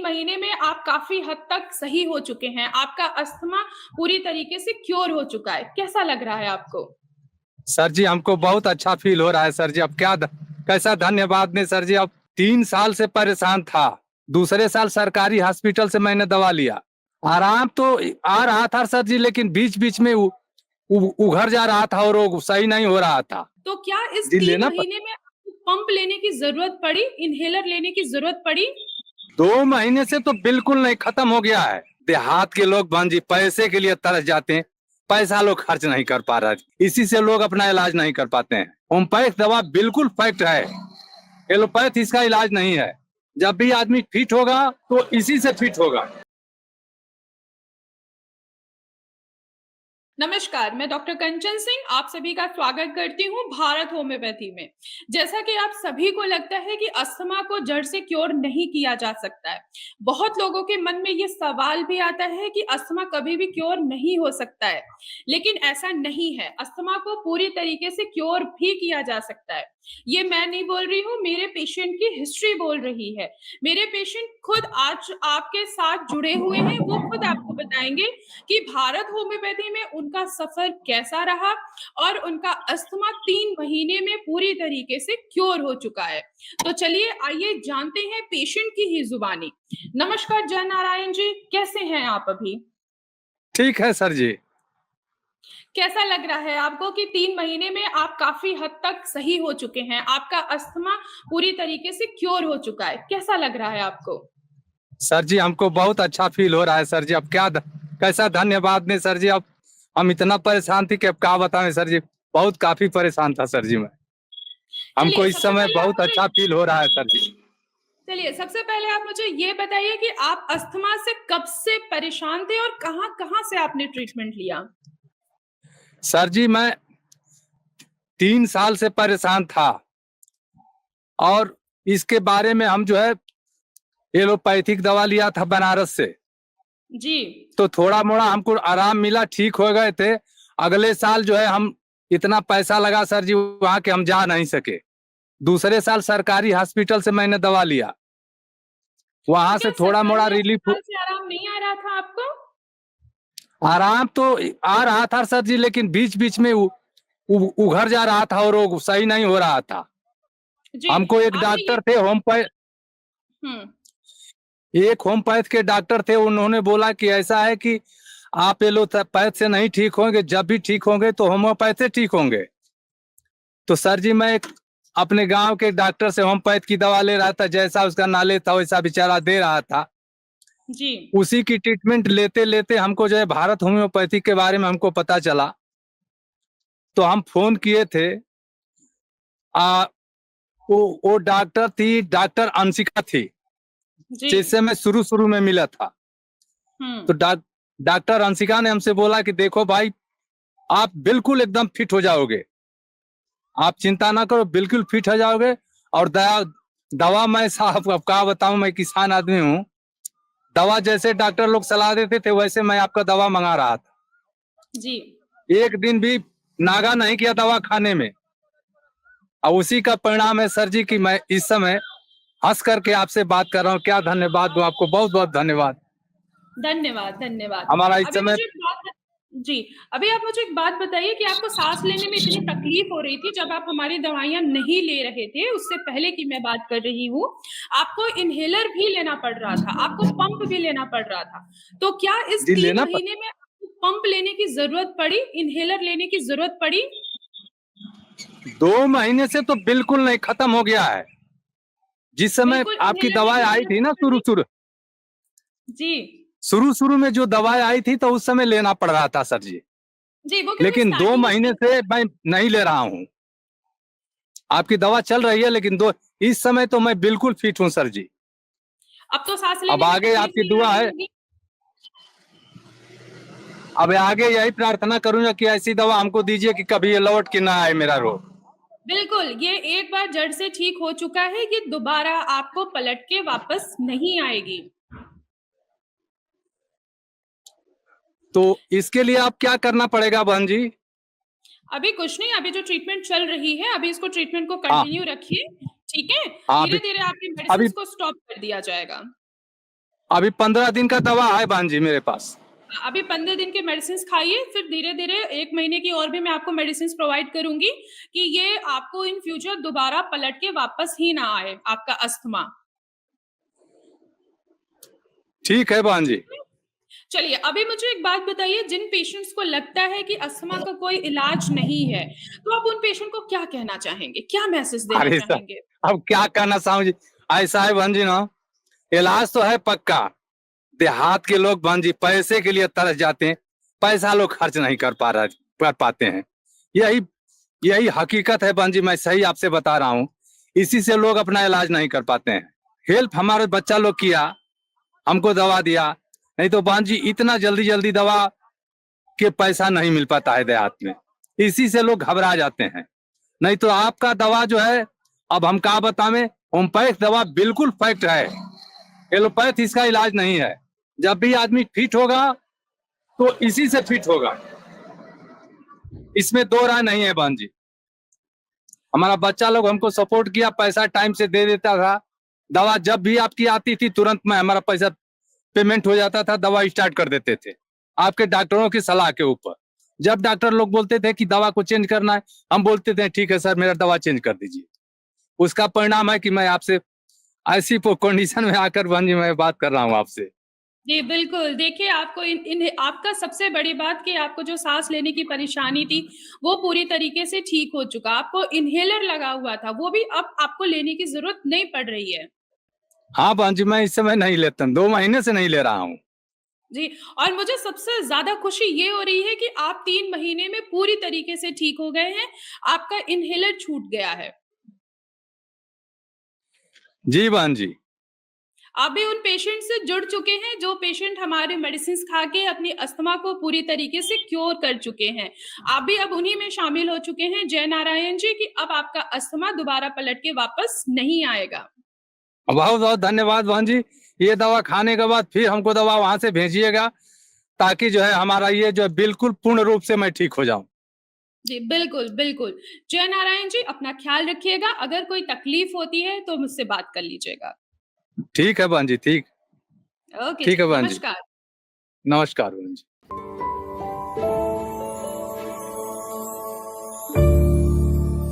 महीने में आप काफी हद तक सही हो चुके हैं। आपका अस्थमा पूरी तरीके से क्योर हो चुका है। कैसा लग रहा है आपको? सर जी हमको बहुत अच्छा फील हो रहा है सर जी। अब कैसा धन्यवाद ने सर जी। अब 3 साल से परेशान था। दूसरे साल सरकारी हॉस्पिटल से मैंने दवा लिया, आराम तो आ रहा था सर जी, लेकिन बीच बीच में उघर जा रहा था और वो सही नहीं हो रहा था। तो क्या इस जी 3 महीने में आपको पंप लेने की जरूरत पड़ी, इनहेलर लेने की जरूरत पड़ी? 2 महीने से तो बिल्कुल नहीं, खत्म हो गया है। देहात के लोग बहन जी पैसे के लिए तरस जाते हैं, पैसा लोग खर्च नहीं कर पा रहे, इसी से लोग अपना इलाज नहीं कर पाते हैं। होम्योपैथ दवा बिल्कुल फैक्ट है, एलोपैथ इसका इलाज नहीं है। जब भी आदमी फिट होगा तो इसी से फिट होगा। नमस्कार, मैं डॉक्टर कंचन सिंह आप सभी का स्वागत करती हूं भारत होम्योपैथी में। जैसा कि आप सभी को लगता है कि अस्थमा को जड़ से क्योर नहीं किया जा सकता है, बहुत लोगों के मन में ये सवाल भी आता है कि अस्थमा कभी भी क्योर नहीं हो सकता है, लेकिन ऐसा नहीं है। अस्थमा को पूरी तरीके से क्योर भी किया जा सकता है। ये मैं नहीं बोल रही हूँ, मेरे पेशेंट की हिस्ट्री बोल रही है। मेरे पेशेंट खुद आज आपके साथ जुड़े हुए हैं, वो खुद आपको बताएंगे कि भारत होम्योपैथी में उनका सफर कैसा रहा और उनका अस्थमा 3 महीने में पूरी तरीके से क्योर हो चुका है। तो चलिए आइए जानते हैं पेशेंट की ही जुबानी। नमस्कार जय नारायण जी, कैसे हैं आप अभी? ठीक है सर जी। कैसा लग रहा है आपको कि 3 महीने में आप काफी हद तक सही हो चुके हैं, आपका अस्थमा पूरी तरीके से क्योर हो चुका है? कैसा लग रहा है आपको? सर जी हमको बहुत अच्छा फील हो रहा है सर जी। अब कैसा धन्यवाद ने सर जी। अब हम इतना परेशान थे कि अब क्या बताएं सर जी, बहुत काफी परेशान था सर जी मैं। हमको चलिए इस समय बहुत अच्छा फील हो रहा है सर जी। चलिए सबसे पहले आप मुझे ये बताइए कि आप अस्थमा से कब से परेशान थे और कहां कहां से आपने ट्रीटमेंट लिया? सर जी मैं 3 साल से परेशान था और इसके बारे में हम जो है एलोपैथिक दवा लिया था बनारस से, जी। तो थोड़ा मोड़ा हमको आराम मिला, ठीक हो गए थे। अगले साल जो है हम इतना पैसा लगा सर जी वहां के हम जा नहीं सके। दूसरे साल सरकारी हॉस्पिटल से मैंने दवा लिया, तो वहां क्या से थोड़ा मोड़ा सरकारी रिलीफ। अस्पताल से आराम नहीं आ रहा था आपको? आराम तो आ रहा था सर जी, लेकिन बीच बीच में उघर जा रहा था और वो सही नहीं हो रहा था। जी। हमको एक आपने ये डॉक्टर थे होम्योपैथ, हम्म एक होम्योपैथ के डॉक्टर थे, उन्होंने बोला कि ऐसा है कि आप एलोपैथ से नहीं ठीक होंगे, जब भी ठीक होंगे तो होम्योपैथ से ठीक होंगे। तो सर जी मैं एक अपने गांव के डॉक्टर से होम्योपैथ की दवा ले रहा था, जैसा उसका नाले था वैसा बेचारा दे रहा था। जी। उसी की ट्रीटमेंट लेते लेते हमको जो है भारत होम्योपैथी के बारे में हमको पता चला, तो हम फोन किए थे। आ, वो डॉक्टर थी, डॉक्टर अंशिका थी, जी। जिससे मैं शुरू शुरू में मिला था। तो डॉक्टर अंशिका ने हमसे बोला कि देखो भाई, आप बिल्कुल एकदम फिट हो जाओगे, आप चिंता ना करो, बिल्कुल फिट हो जाओगे। और दवा मैं साहब अब क्या बताऊं, मैं किसान आदमी हूँ। दवा जैसे डॉक्टर लोग सलाह देते थे वैसे मैं आपका दवा मंगा रहा था। जी। एक दिन भी नागा नहीं किया दवा खाने में, और उसी का परिणाम है सर जी कि मैं इस समय हंस करके आपसे बात कर रहा हूँ। क्या धन्यवाद दूं आपको, बहुत बहुत धन्यवाद। धन्यवाद, धन्यवाद। हमारा इस अभी समय मुझे एक बात जी, अभी आप मुझे एक बात बताइए कि आपको सांस लेने में इतनी तकलीफ हो रही थी जब आप हमारी दवाइयां नहीं ले रहे थे, उससे पहले की मैं बात कर रही हूँ। आपको इनहेलर भी लेना पड़ रहा था, आपको पंप भी लेना पड़ रहा था। तो क्या इस जी 3 महीने में आपको पंप लेने की जरूरत पड़ी, इनहेलर लेने की जरूरत पड़ी? 2 महीने से तो बिल्कुल नहीं, खत्म हो गया है। जिस समय बिल्कुल आपकी इनहेलर दवाएं लेने की आई थी जरूरत ना, पड़ी? जी। शुरू शुरू में जो दवाएं आई थी तो उस समय लेना पड़ रहा था सर जी, जी, वो क्योंकि लेकिन दो स्टार्टिंग महीने से मैं नहीं ले रहा हूँ। आपकी दवा चल रही है, लेकिन इस समय तो मैं बिल्कुल फिट हूँ सर जी। अब तो सांस अब लेने में आगे तकलीफ आपकी नहीं आ दुआ रही है, होगी? अब आगे यही प्रार्थना करूंगा कि ऐसी दवा हमको दीजिए कि कभी ये लौट के ना आए मेरा रोग। बिल्कुल, ये एक बार जड़ से ठीक हो चुका है, ये दोबारा आपको पलट के वापस नहीं आएगी। तो इसके लिए आप क्या करना पड़ेगा बहन जी? अभी कुछ नहीं, अभी जो ट्रीटमेंट चल रही है, अभी इसको ट्रीटमेंट को हाँ कंटिन्यू रखिए, ठीक है? हाँ। धीरे-धीरे आपकी अभी मेडिसिन्स को स्टॉप कर दिया जाएगा। अभी 15 दिन का दवा है बहन जी मेरे पास। अभी 15 दिन के मेडिसिन खाइए, फिर धीरे धीरे 1 महीने की और भी मैं आपको मेडिसिन प्रोवाइड करूंगी कि ये आपको इन फ्यूचर दोबारा पलट के वापस ही ना आए आपका अस्थमा। ठीक है बहन जी। चलिए, अभी मुझे एक बात बताइए, जिन पेशेंट्स को लगता है कि अस्थमा का कोई इलाज नहीं है, तो आप उन पेशेंट को क्या कहना चाहेंगे, क्या मैसेज देना अरे सर, चाहेंगे? अब क्या कहना चाहूँ जी, ऐसा है बहन जी ना, इलाज तो है पक्का। देहात के लोग बहन जी पैसे के लिए तरस जाते हैं, पैसा लोग खर्च नहीं कर पाते हैं। यही यही हकीकत है बहन जी, मैं सही आपसे बता रहा हूँ। इसी से लोग अपना इलाज नहीं कर पाते हैं। हेल्प हमारे बच्चा लोग किया, हमको दवा दिया, नहीं तो बहन जी इतना जल्दी जल्दी दवा के पैसा नहीं मिल पाता है देहात में। इसी से लोग घबरा जाते हैं। नहीं तो आपका दवा जो है, अब हम क्या बतावें, होम्योपैथ दवा बिल्कुल फैक्ट है। एलोपैथ इसका इलाज नहीं है। जब भी आदमी फिट होगा तो इसी से फिट होगा, इसमें दो राय नहीं है बहन जी। हमारा बच्चा लोग हमको सपोर्ट किया, पैसा टाइम से दे देता था। दवा जब भी आपकी आती थी तुरंत में हमारा पैसा पेमेंट हो जाता था, दवा स्टार्ट कर देते थे आपके डॉक्टरों की सलाह के ऊपर। जब डॉक्टर लोग बोलते थे कि दवा को चेंज करना है, हम बोलते थे ठीक है सर, मेरा दवा चेंज कर दीजिए। उसका परिणाम है कि मैं आपसे ऐसी कंडीशन में आकर बहन जी मैं बात कर रहा हूँ आपसे। जी, बिल्कुल। देखिए, आपको इन आपका सबसे बड़ी बात कि आपको जो सांस लेने की परेशानी थी, वो पूरी तरीके से ठीक हो चुका। आपको इन्हेलर लगा हुआ था, वो भी अब आपको लेने की जरूरत नहीं पड़ रही है। हाँ बहन जी, मैं इस समय नहीं लेता, 2 महीने से नहीं ले रहा हूँ। जी, और मुझे सबसे ज्यादा खुशी ये हो रही है कि आप 3 महीने में पूरी तरीके से ठीक हो गए हैं, आपका इन्हेलर छूट गया है। जी बहन जी। आप भी उन पेशेंट से जुड़ चुके हैं जो पेशेंट हमारे मेडिसिन खा के अपनी अस्थमा को पूरी तरीके से क्योर कर चुके हैं। आप भी अब उन्हीं में शामिल हो चुके हैं, जय नारायण जी, कि अब आपका अस्थमा दोबारा पलट के वापस नहीं आएगा। बहुत बहुत धन्यवाद बहन जी। ये दवा खाने के बाद फिर हमको दवा वहां से भेजिएगा, ताकि जो है हमारा ये जो है बिल्कुल पूर्ण रूप से मैं ठीक हो जाऊं। जी, बिल्कुल, बिल्कुल। जय नारायण जी, अपना ख्याल रखिएगा। अगर कोई तकलीफ होती है तो मुझसे बात कर लीजिएगा। ठीक है बहन जी, ठीक। ओके ठीक जी, है बहन जी, नमस्कार। नमस्कार बहन जी।